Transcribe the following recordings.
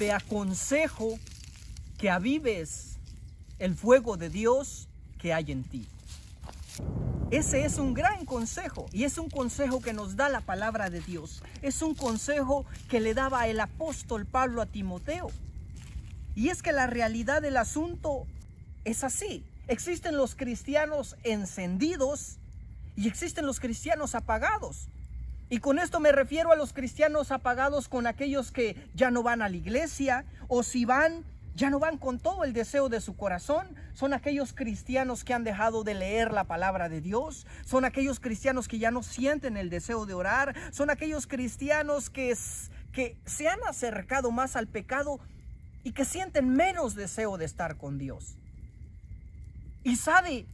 te aconsejo que avives el fuego de Dios que hay en ti. Ese es un gran consejo, y es un consejo que nos da la palabra de Dios. Es un consejo que le daba el apóstol Pablo a Timoteo. Y es que la realidad del asunto es así. Existen los cristianos encendidos y existen los cristianos apagados. Y con esto me refiero a los cristianos apagados, con aquellos que ya no van a la iglesia, o si van, ya no van con todo el deseo de su corazón. Son aquellos cristianos que han dejado de leer la palabra de Dios. Son aquellos cristianos que ya no sienten el deseo de orar. Son aquellos cristianos que se han acercado más al pecado y que sienten menos deseo de estar con Dios. Y sabe,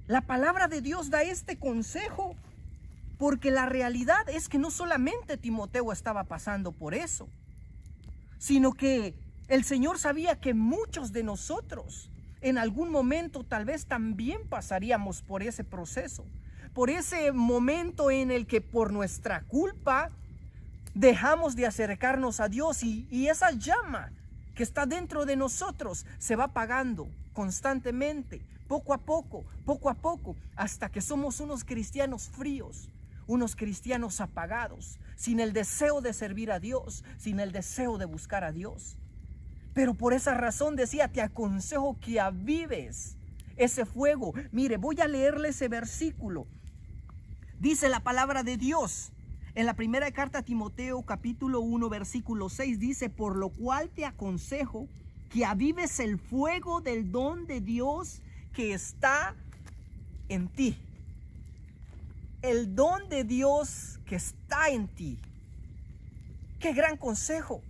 la palabra de Dios da este consejo, porque la realidad es que no solamente Timoteo estaba pasando por eso, sino que el Señor sabía que muchos de nosotros en algún momento tal vez también pasaríamos por ese proceso, por ese momento en el que por nuestra culpa dejamos de acercarnos a Dios, y esa llama que está dentro de nosotros se va apagando constantemente, poco a poco, hasta que somos unos cristianos fríos, unos cristianos apagados, sin el deseo de servir a Dios, sin el deseo de buscar a Dios. Pero por esa razón decía, te aconsejo que avives ese fuego. Mire, voy a leerle ese versículo. Dice la palabra de Dios en la primera carta a Timoteo, capítulo 1, versículo 6, dice: por lo cual te aconsejo que avives el fuego del don de Dios que está en ti. El don de Dios que está en ti. ¡Qué gran consejo!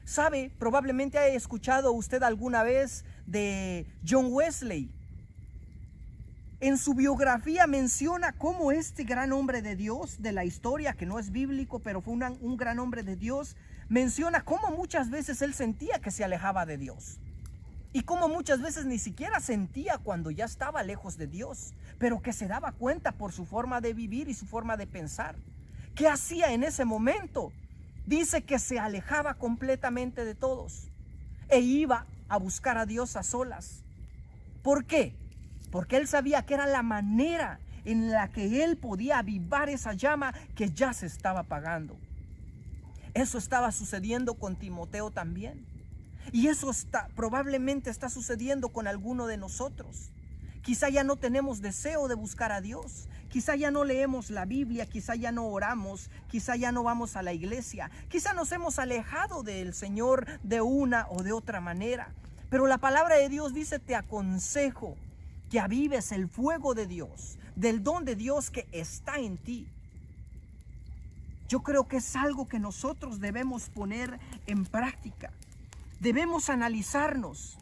Sabe, probablemente haya escuchado usted alguna vez de John Wesley. En su biografía menciona cómo este gran hombre de Dios de la historia, que no es bíblico, pero fue un gran hombre de Dios, menciona cómo muchas veces él sentía que se alejaba de Dios. Y cómo muchas veces ni siquiera sentía cuando ya estaba lejos de Dios, pero que se daba cuenta por su forma de vivir y su forma de pensar. ¿Qué hacía en ese momento? Dice que se alejaba completamente de todos e iba a buscar a Dios a solas. ¿Por qué? Porque él sabía que era la manera en la que él podía avivar esa llama que ya se estaba apagando. Eso estaba sucediendo con Timoteo también. Y eso probablemente está sucediendo con alguno de nosotros. Quizá ya no tenemos deseo de buscar a Dios. Quizá ya no leemos la Biblia, quizá ya no oramos, quizá ya no vamos a la iglesia. Quizá nos hemos alejado del Señor de una o de otra manera. Pero la palabra de Dios dice, te aconsejo que avives el fuego de Dios, del don de Dios que está en ti. Yo creo que es algo que nosotros debemos poner en práctica. Debemos analizarnos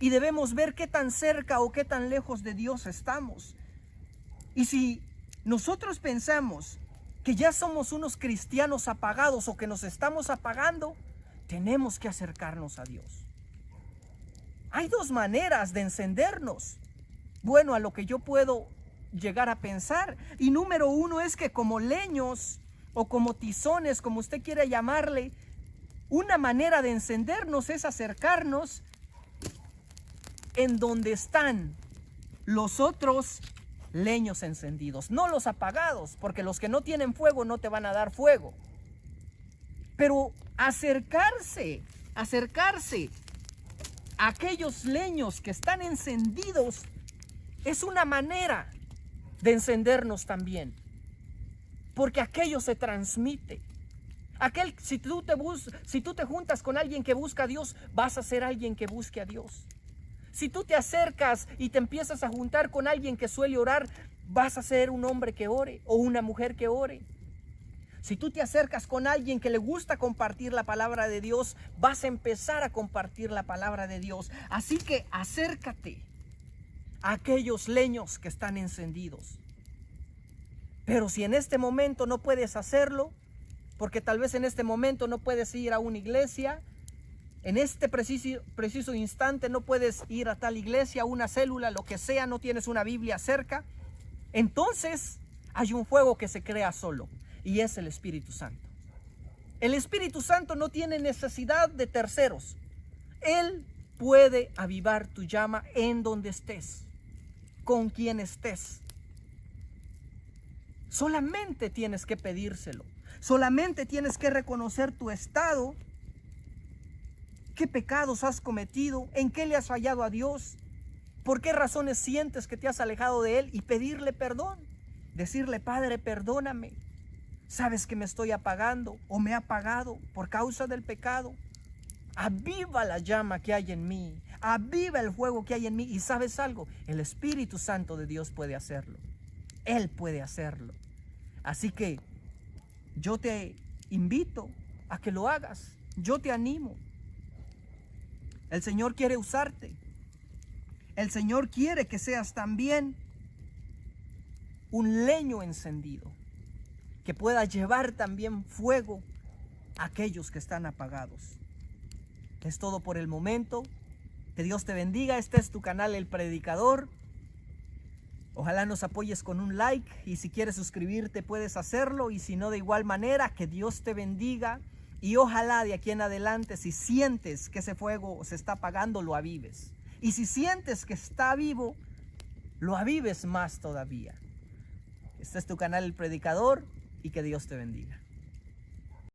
y debemos ver qué tan cerca o qué tan lejos de Dios estamos. Y si nosotros pensamos que ya somos unos cristianos apagados o que nos estamos apagando, tenemos que acercarnos a Dios. Hay dos maneras de encendernos. Bueno, a lo que yo puedo llegar a pensar. Y número uno es que como leños o como tizones, como usted quiera llamarle, una manera de encendernos es acercarnos en donde están los otros leños encendidos, no los apagados, porque los que no tienen fuego no te van a dar fuego. Pero acercarse a aquellos leños que están encendidos es una manera de encendernos también, porque aquello se transmite. Si tú te juntas con alguien que busca a Dios, vas a ser alguien que busque a Dios. Si tú te acercas y te empiezas a juntar con alguien que suele orar, vas a ser un hombre que ore o una mujer que ore. Si tú te acercas con alguien que le gusta compartir la palabra de Dios, vas a empezar a compartir la palabra de Dios. Así que acércate a aquellos leños que están encendidos. Pero si en este momento no puedes hacerlo, porque tal vez en este momento no puedes ir a una iglesia, en este preciso instante no puedes ir a tal iglesia, a una célula, lo que sea, no tienes una Biblia cerca, entonces hay un fuego que se crea solo, y es el Espíritu Santo. El Espíritu Santo no tiene necesidad de terceros. Él puede avivar tu llama en donde estés, con quien estés. Solamente tienes que pedírselo. Solamente tienes que reconocer tu estado. ¿Qué pecados has cometido? ¿En qué le has fallado a Dios? ¿Por qué razones sientes que te has alejado de Él? Y pedirle perdón. Decirle: Padre, perdóname. Sabes que me estoy apagando o me he apagado por causa del pecado. Aviva la llama que hay en mí. Aviva el fuego que hay en mí. Y ¿sabes algo? El Espíritu Santo de Dios puede hacerlo. Él puede hacerlo. Así que yo te invito a que lo hagas. Yo te animo. El Señor quiere usarte. El Señor quiere que seas también un leño encendido, que pueda llevar también fuego a aquellos que están apagados. Es todo por el momento. Que Dios te bendiga. Este es tu canal El Predicador. Ojalá nos apoyes con un like, y si quieres suscribirte puedes hacerlo, y si no, de igual manera. Que Dios te bendiga, y ojalá de aquí en adelante, si sientes que ese fuego se está apagando, lo avives, y si sientes que está vivo, lo avives más todavía. Este es tu canal El Predicador, y que Dios te bendiga.